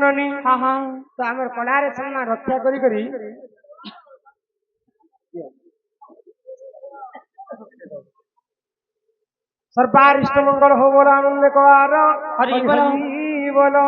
हाँ हाँ तो आम कलारे सम्मान रक्षा करी सरकार इष्ट मंगल हो बोला आनंद कुमार हरि बोलो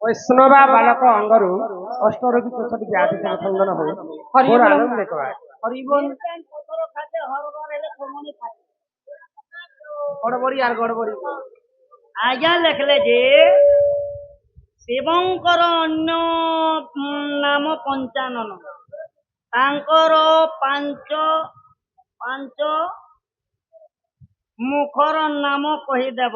वैष्णवा बालक अंगरू अष्टरोगी चौषठी व्याधि खंडन हो हरि आनंद कुमार हरि बोल गड़बड़ी यार गड़बड़ी आज्ञा लिखले जे शिवंकर अन्य नाम पंचानन तांकर पांच पांच मुखर नाम कहीदेव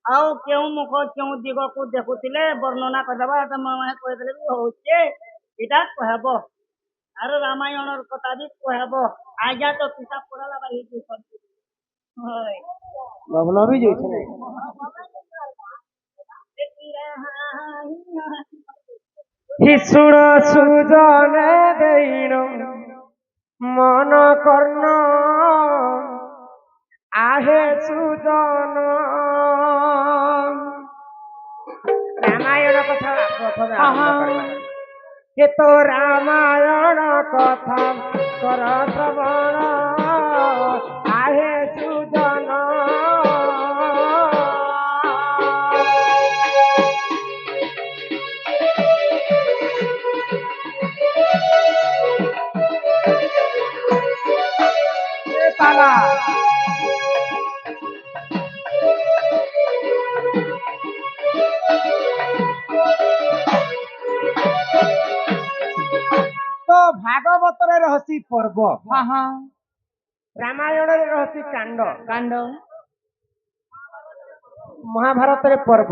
आउ क्यों मुख क्यों दिग को देखुले वर्णना करदेवा कहीदेले भी होचे इटा कहब आर रामायण कथा भी कहब आज्ञा तो पिता पढ़ाला बारी लवल भी जाइछे हिसुण सुजन देण मन कर्ण आहे सुजन रामायण कथा ये तो रामायण कथा कर श्रवण आहे सुजन ताला तो भागवत रहसी पर्व हाँ हाँ रामायण रहसी कांड कांड महाभारत पर्व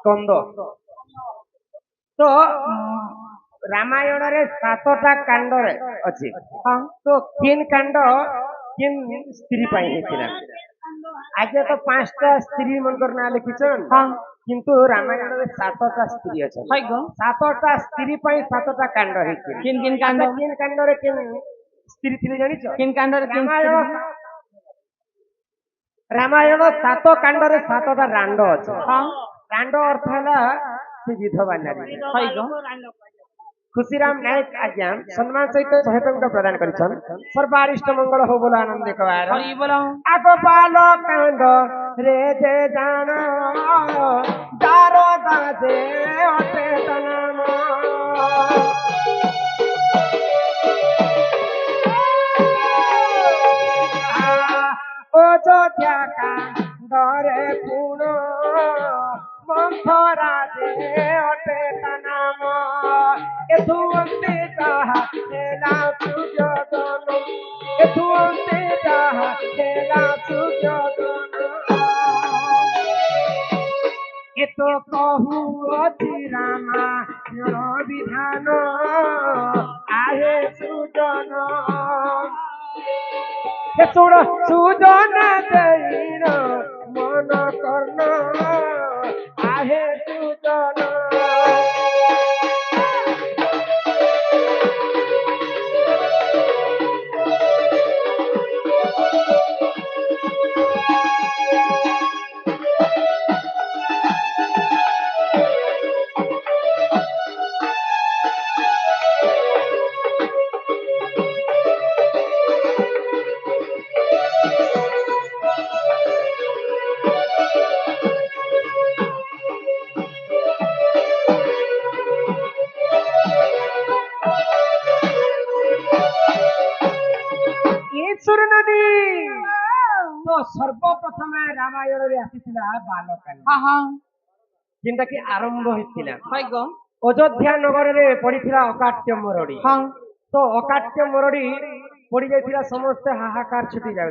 कंद तो रामायण रे 7टा कांड अच्छी हाँ तो किन कांड किन स्त्री पाई आज तो 5टा स्त्री मनकर ना लिखिछन हाँ किंतु रामायण रे 7टा स्त्री अछि 7टा स्त्री पाई 7टा कांड हेछि किन कांड रे किन स्त्री थिले जानि छ किन कांड रे रामायण 7 कांड रे 7टा रांड अछि हाँ रांड अर्थ हला से विधवा नारी खुशीराम नायक आज्ञा सम्मान सहित 100 टंका प्रदान करिछन सर्वारिष्ट मंगल हो बोला आनंद कवार हरि बोलो आगो पालो कांड रे जे जान दारो दादे ओटे तनाम ओ जो क्या कांड रे पुनो मंथरा दे ओटे तनाम एथुंते ताहा हेला सुजोगन एथुंते ताहा हेला सुजोगन एतो कहू अति रामा विधान आहे सुजन सुन सुजन देन मन कर्ण आहे सुजन तो सर्वप्रथम रामायण रे आसीथिला बालकानी जिनटा कि आरंभ होइथिला अयोध्या नगर रे पड़ीथिला अकाट्य मरड़ी तो अकाट्य मरड़ी पड़ी जाइथिला समस्त हाहाकार छुटी जाय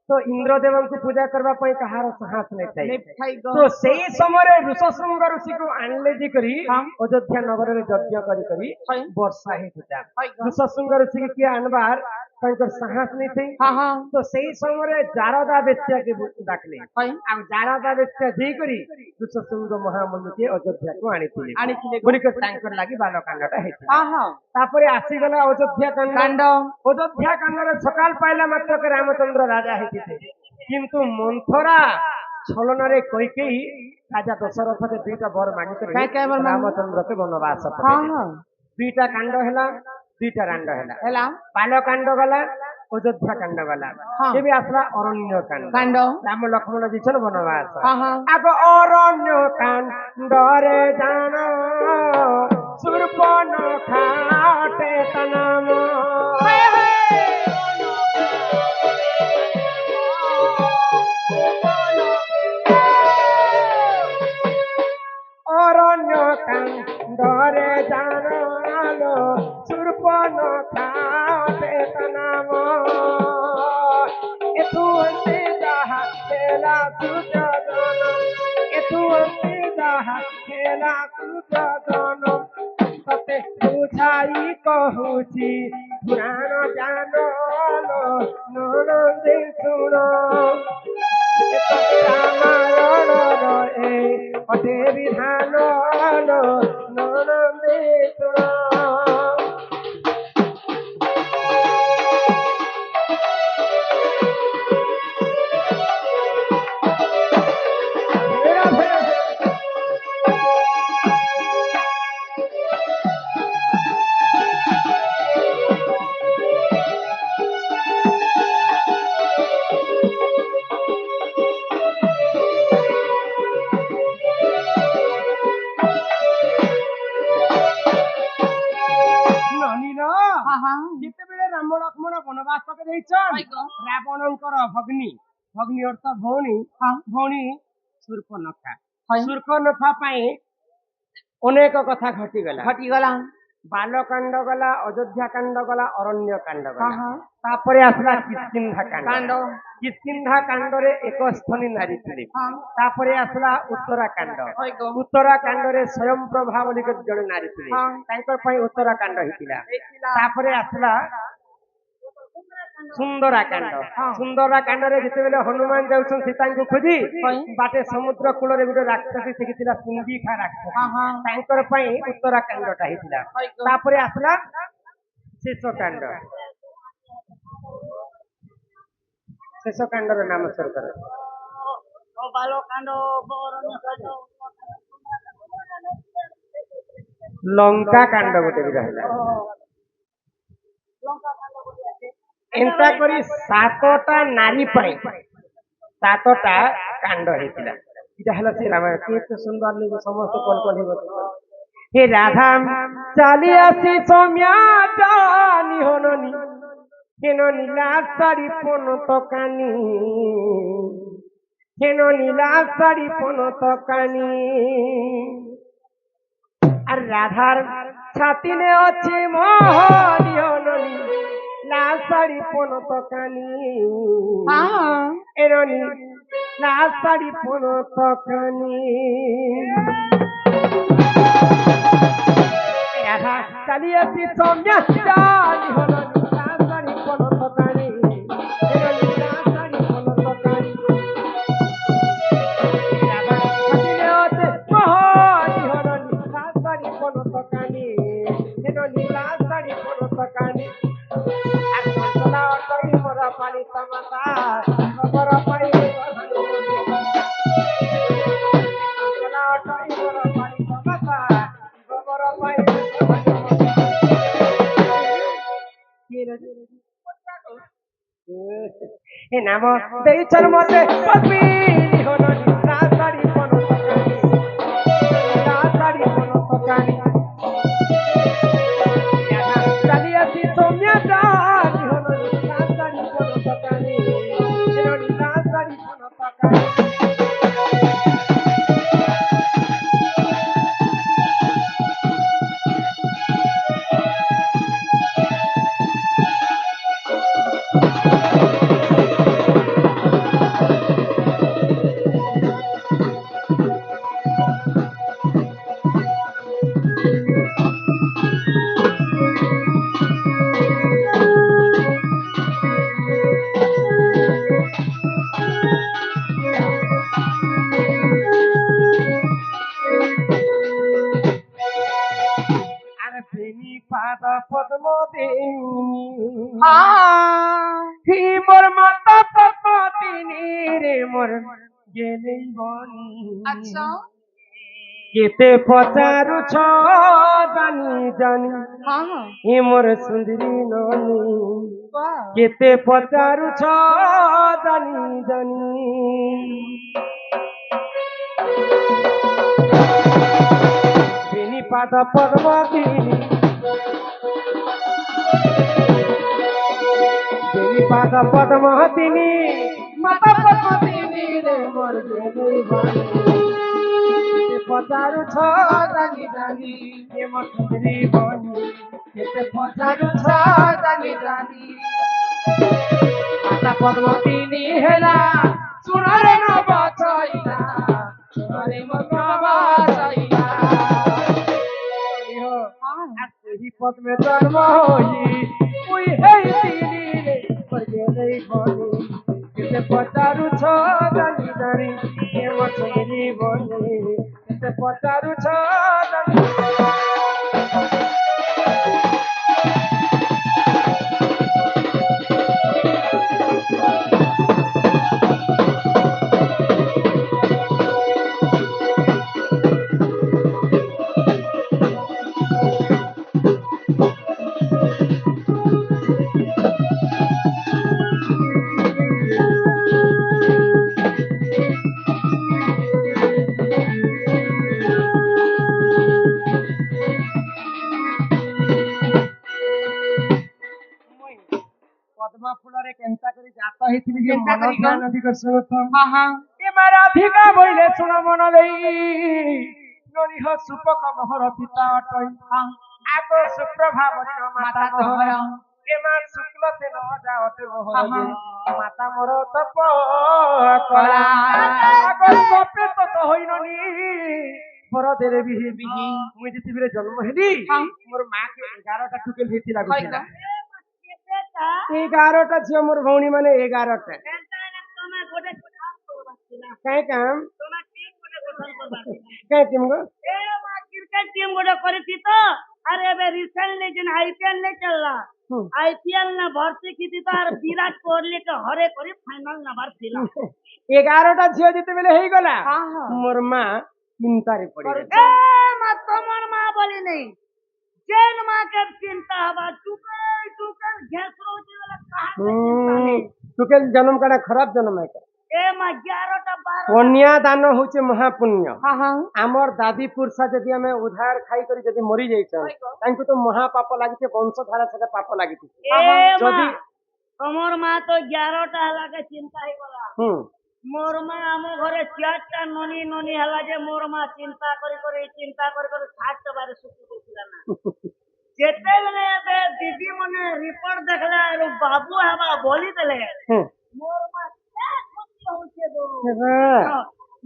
तो इंद्रदेव को पूजा करबा पई कहार साहस नै थाई तो सेही समय ऋषशृंग ऋषि को आनले जी करी अयोध्या नगर रे यज्ञ करी करी वर्षा हेतुता ऋषशृंग ऋषि के आनबार ତାଙ୍କର ସାହସ ନେଇ ଥଇ ହଁ ହଁ ତ ସେଇ ସମୟରେ ଜାରଦା ବେଶ୍ୟାକେ ଡାକଲେ ହଇ ଆଉ ଜାରଦା ବେଶ୍ୟା ଦେଇକରି 214 ମହାମନ୍ଦିରକେ ଅଯୋଧ୍ୟାକୁ ଆଣିଥିଲେ ଆଣିଥିଲେ ବୋଲିକରି ତାଙ୍କର ଲାଗି ବାଲକାଣ୍ଡଟା ହେଇଥିଲା ହଁ ହଁ ତାପରେ ଆସିଗଲା ଅଯୋଧ୍ୟା କାଣ୍ଡ କାଣ୍ଡ ଅଯୋଧ୍ୟା କାଣ୍ଡରେ ସକାଳ ପାଇଲା ମାତ୍ରକେ ରାମଚନ୍ଦ୍ର ରାଜା ହେଇଥିଲେ କିନ୍ତୁ ମନ୍ଥରା ଛଳନାରେ କୈକେୟୀ ରାଜା ଦଶରଥରେ ଦୁଇଟା ବର ମାଗିଥିଲେ କାଇଁ କାଇଁ ବର ମାଗିଲେ? ରାମଚନ୍ଦ୍ରକେ ବନବାସ ହଁ ପଠେଇଲେ ହଁ ଦୁଇଟା କାଣ୍ଡ ହେଲା ଦୁଇଟା ରାଣ୍ଡ ହେଲା ହେଲା ବାଲକାଣ୍ଡ ଗଲା ଅଯୋଧ୍ୟା କାଣ୍ଡ ଗଲା ହଁ। ଏବେ ଆସିଲା ଅରଣ୍ୟ କାଣ୍ଡ କାଣ୍ଡ ରାମ ଲକ୍ଷ୍ମଣ ଯାଇଛନ ବନବାସ ହଁ ହଁ ଆଗ ଅରଣ୍ୟ କାଣ୍ଡରେ ଜାଣ ସୁର୍ପନ ଖାଟେ ତନାମ অরণ্য কাণ্ডরে জানালো সুর্পন খাতে নাম এতু অন্তে যাহা খেলা সুজন এতু অন্তে যাহা খেলা সুজন ততে বুঝাই কহুছি পুরাণ জানলো ননদে শুণ রামায়ণ অটে বিধান ননদে শুণ ହଁ ହଁ ଯେତେବେଳେ ରାମ ଲକ୍ଷ୍ମଣ ବନବାସକୁ ଯାଇଛନ୍ ରାବଣଙ୍କର ଭଗ୍ନୀ ଭଗ୍ନୀ ଅର୍ଥ ଭଉଣୀ ହଁ ଭଉଣୀ ଶୂର୍ପନଖା ହଇ ଶୂର୍ପନଖା ପାଇଁ ଅନେକ କଥା ଘଟିଗଲା ଘଟିଗଲା ବାଲକାଣ୍ଡ ଗଲା ଅଯୋଧ୍ୟା କାଣ୍ଡ ଗଲା ଅରଣ୍ୟ କାଣ୍ଡ ହଁ ଗଲା ହଁ ତାପରେ ଆସିଲା କିଷ୍କିନ୍ଧା କାଣ୍ଡ କାଣ୍ଡ କିଷ୍କିନ୍ଧା କାଣ୍ଡରେ ଏକ ସ୍ଥନୀ ନାରୀ ଥିଲେ ହଁ ତାପରେ ଆସିଲା ଉତ୍ତରାକାଣ୍ଡ ହଇ ଗୋ ଉତ୍ତରାକାଣ୍ଡରେ ସ୍ୱୟଂ ପ୍ରଭା ବୋଲି ଜଣେ ନାରୀ ଥିଲେ ହଁ ତାଙ୍କ ପାଇଁ ଉତ୍ତରାକାଣ୍ଡ ହେଇଥିଲା ହେଇଥିଲା ତାପରେ ଆସିଲା ସୁନ୍ଦରାକାଣ୍ଡ ହଁ। ସୁନ୍ଦରାକାଣ୍ଡରେ ଯେତେବେଳେ ହନୁମାନ ଯାଉଛନ୍ତି ସୀତାଙ୍କୁ ଖୋଜି ହଇ ବାଟେ ସମୁଦ୍ର କୂଳରେ ଗୋଟେ ରାକ୍ଷସୀ ଶିଖିଥିଲା ସିଂଗିଖା ରାକ୍ଷସୀ ହଁ ହଁ ତାଙ୍କର ପାଇଁ ଉତ୍ତରାକାଣ୍ଡଟା ହେଇଥିଲା ହଇ ଗୋ ତାପରେ ଆସିଲା ଶେଷ କାଣ୍ଡ ଶେଷ କାଣ୍ଡର ନାମ ସରକାର ବାଲକାଣ୍ଡ ଅରଣ୍ୟ କାଣ୍ଡ ଲଙ୍କା କାଣ୍ଡ ଗୋଟେ ବି ରହିଲା ଲଙ୍କା କାଣ୍ଡ ଗୋଟେ ଅଛି ଏନ୍ତା କରି 7ଟା ନାରୀ ପାଇଁ 7ଟା କାଣ୍ଡ ହେଇଥିଲା ଏଇଟା ହେଲା ସେ ରାମାୟଣ କେତେ ସୁନ୍ଦର ଲାଗେ ସମସ୍ତେ କଲ୍ପନା ହେଇଗଲେ हे राधा चाली आसी सौम्या निहननी केन नीला साड़ी पन तकानी केन नीला साड़ी पन तकानी আর রাধার ছাতিনে আছে মহনিয়ননি লাল শাড়ি পন তকানি হ্যাঁ এরনি লাল শাড়ি পন তকানি রাধা চালিয়েছি সৌম্যা চালি হলো লাল শাড়ি পন তকানি এরনি লাল শাড়ি পন তকানি রাধা ছাতিনে আছে মহনি হলনি লাল শাড়ি পন তকানি এরনি লাল শাড়ি পন তকানি আর চলা অটই মরা পানি তামাতা খবর পাই চলা অটই মরা পানি তামাতা খবর পাই এ নাম ଦେଇଛର ମତେ ପଦ୍ମିନୀ ହଲନି ଲାଲ ଶାଢ଼ୀ ପନ ତକାନି ଲାଲ ଶାଢ଼ୀ ପନ ତକାନି ଚାଲି ଆସି ସୌମ୍ୟା ଚାଲି ହଲନି ଲାଲ ଶାଢ଼ୀ ପନ ତକାନି ଏରନି ଲାଲ ଶାଢ଼ୀ ପନ ତକାନି তিনি পাদ পদ্ম তিনি হ্যাঁ মোর মাতা পদ্ম তিনি রে মোর গেলেই বনি আচ্ছা কেতে পচারুছ জানি জানি হ্যাঁ হে মোর সুন্দরী ননি বাহ কেতে পচারুছ জানি জানি তিনি পাদ পদ্ম তিনি তিনি পাদ পদ্ম তিনি মাতা পদ্ম তিনি রে মোর গেলেই বনি পচারু ছ জানি জানি হে মোর সুন্দরী বনি কেতে পচারু ছ জানি জানি মাতা পদ্ম তিনি হেলা সুনরে ন বচাইলা সুনরে মন বচাইলা আর সেই পদ্মে জন্ম হই ওই হেই তিনি রে মোর গেলেই বনি কেতে পচারু ছ জানি জানি হে মোর সুন্দরী বনি কেতে পচারু ছ জানি पद्मा फुलरे केंता करी जाता हेतिली जे केंता मन करी ध्यान अधिक सुनतम हाँ हाँ ए माराधिका बोले सुन मन देई ननी ह सुपक मोहर पिता अटई आको सुप्रभा बनि माता तोहर ए मा शुक्ल से न जावते मोहर दे माता मोर तप कला आको सपे तो होई ननी पर देरे बिहि बिहि मुई जति बिरे जन्म हेली मोर मां के 11 टा टुकेल हेति लागुଥିଲା 11टा झियो मोर भौणी माने 11टा काई काम काई टीम गो क्रिकेट टीम गोटे करती तो अरे बे रिसेंटली जिन आईपीएल नहीं चल रहा आईपीएल ना भर्ती की थी तो और विराट कोहली के हरे करी फाइनल ना भर्ती ला 11टा झियो जिते बेले हेई गला हाँ हाँ मोर मां चिंता रे पड़ी ए मत तोमर मां बोली नहीं जेन मां के चिंता हवा टुकल टुकल गैस रोजी वाला कहां टुकेल जन्म कड़ा खराब जन्म है ए मां 11टा 12 कन्या दान होचे महापुण्य हाँ हाँ आमर दादी पुरसा जदि हमें उधार खाई करी जदि मरी जाइछन तांको तो महापाप लागिते वंशधारा से पाप लागिते ए जदि मां तोमर मां तो 11टा हला के चिंता ही वाला मोर मां आम घरे 4टा ननी ननी हला जे मोर मां चिंता करी सात बार सुखी होतिला ना जेते बेले बे दीदी मने रिपोर्ट देखला आरो बाबू हवा बोली देले मोर मां क्या खुशी होचे दो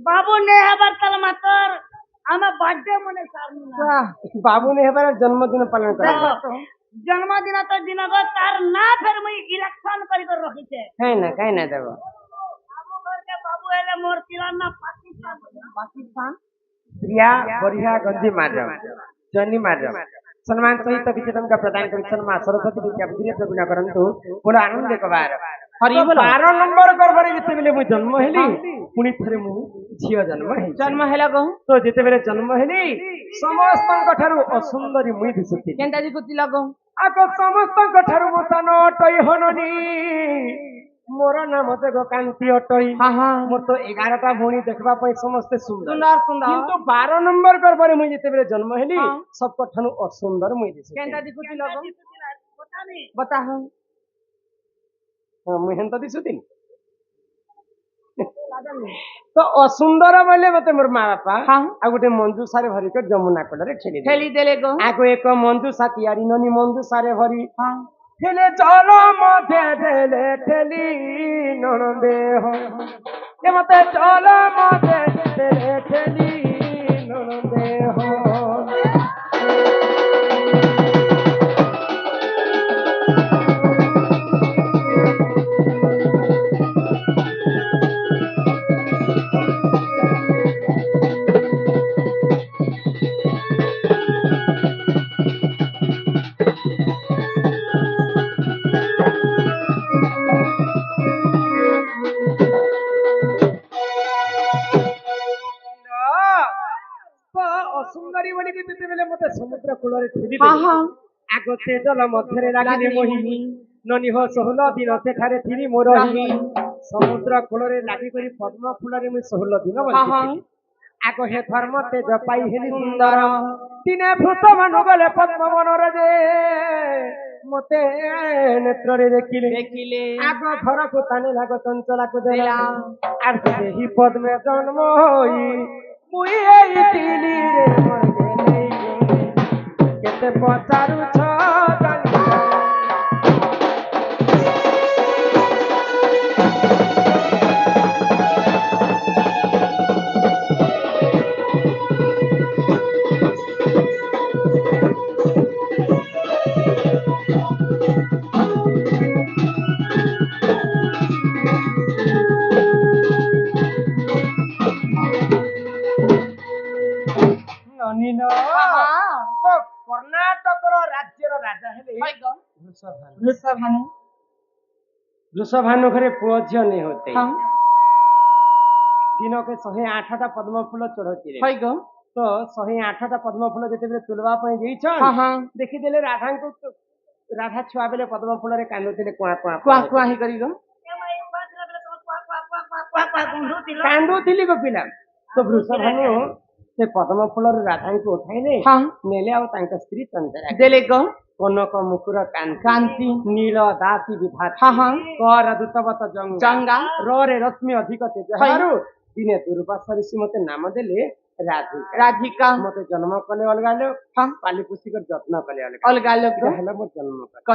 बाबू ने हबर तल मातर आमे बर्थडे मने सारना बाबू ने हमारा जन्मदिन पालन करा जन्मदिन तो दिन गो तार ना फिर मुई इलेक्शन करी कर रखी छे काई ना देबो बाबू एले मोर तिरन्ना पाकिस्तान प्रिया बढ़िया गंजी मार जनी मार सम्मान सहित विजेतम का प्रदान करिसन मां सरस्वती विद्या विद्या प्रवीण करंतु बड़ा आनंद कबार हरि बोल 12 नंबर करबरे जते बेले मु जन्म हेली पुनी थरे मु झियो जन्म हेला गो तो जते बेले जन्म हेली समस्तन कठारु असुंदरी मुई दिसुती केंता जी कुती लगो आको समस्तन कठारु मतानो टई होननी मोर नाम देखो कांति अटई हाँ हाँ मोर तो 11टा भौणी देखबा पई समस्त सुंदर सुंदर सुंदर किंतु 12 नंबर करबरे मुई जते बेले जन्म हेली सब कठानु असुंदर मुई दिसुती केंता जी कुती लगो पता नहीं बता हो मुई हेंता दिसुती तो असुंदर बोले मते मोर माँ बापा हाँ आ गोटे मंजू सारे भरी कर जमुना कड़े ठेली देले गो आगो एक मंजू सा तियारी ननी मंजू सारे भरी हाँ ठेले चलो मते ठेले ठेली ननदे हो ए मते चलो मते ठेले ठेली ननदे हो ସମୁଦ୍ର କୂଳରେ ଠେଲି ହଁ ଦେଲି। ହଁ ଆଗ ସେ ଜଳ ମଧ୍ୟରେ ଲାଗିଲେ ଲାଗିଲେ ମୋହି ମୋହି। ନନିହ 16 ଦିନ ସେଠାରେ ଥିଲି ମୋର ରହି। ସମୁଦ୍ର କୂଳରେ ଲାଗିକରି ପଦ୍ମ ଫୁଲରେ ମୁଁ 16 ଦିନ ହଁ ହଁ ବଞ୍ଚିଥିଲି। ଆଗ ହେ ଧର୍ମ ତେଜ ପାଇ ହେଲି ସୁନ୍ଦର ସୁନ୍ଦର ଦିନେ ଭୂତ ମାନୁ ଗଲେ ପଦ୍ମ ମନରେ ଯେ ମତେ ନେତ୍ରରେ ଦେଖିଲେ ଦେଖିଲେ ଆଗ ଘରକୁ ତାନେ ଲାଗ ଚଞ୍ଚଳାକୁ ଦେଲା ଦେଲା। আর ସେହି ପଦ୍ମେ ଜନ୍ମ ହୋଇ ମୁଇଁ ଏଇଥିଲି ରେ ମନେ ନେଇ କେତେ ପଚାରୁଛ ଜାଣିଛ ନନିନ ହଁ ତ କର୍ଣ୍ଣାଟକର ରାଜ୍ୟର ରାଜା ହେଲେ ହଇଗ ବୃଷଭାନୁ। ବୃଷଭାନୁ ବୃଷଭାନୁ ଘରେ ପୁଅ ଝିଅ ନେଇ ହତେ ହଁ ଦିନକେ 108ଟା ପଦ୍ମ ଫୁଲ ଚଢଉଥିଲେ ହଇଗ ତ 108ଟା ପଦ୍ମ ଫୁଲ ଯେତେବେଳେ ତୁଲବା ପାଇଁ ହଁ ଯାଇଛନ୍ ହଁ ଦେଖିଦେଲେ ରାଧାଙ୍କୁ ରାଧା ଛୁଆ ବେଲେ ପଦ୍ମ ଫୁଲରେ କାନ୍ଦୁଥିଲେ କୁଆ କୁଆ କୁଆ କୁଆ ହେଇ କରିଗ କାନ୍ଦୁଥିଲି ଗୋ ପିଲା ତ ବୃଷଭାନୁ ସେ ପଦ୍ମ ଫୁଲରୁ ରାଧାଙ୍କୁ ଉଠାଇଲେ ହଁ ନେଲେ ଆଉ ତାଙ୍କ ସ୍ତ୍ରୀ ଚନ୍ଦରା ଦେଲେ ଗ କନକ ମୁକୁର କାନ୍ତି କାନ୍ତି ନୀଳ ଦାସୀ ବିଭାତି ହଁ ହଁ କର ଦୂତବତ ଜଙ୍ଗା ଜଙ୍ଗା ରରେ ରଶ୍ମି ଅଧିକ ତେଜ ହେବାରୁ ଦିନେ ଦୁର୍ବାସା ଋଷି ମତେ ନାମ ଦେଲେ ରାଧିକା ରାଧିକା ମତେ ଜନ୍ମ କଲେ ଅଲଗା ଲୋକ ହଁ ପାଲି ପୋଷି କରି ଯତ୍ନ କଲେ ଅଲଗା ଅଲଗା ଲୋକ ଏଇଟା ହେଲା ମୋର ଜନ୍ମ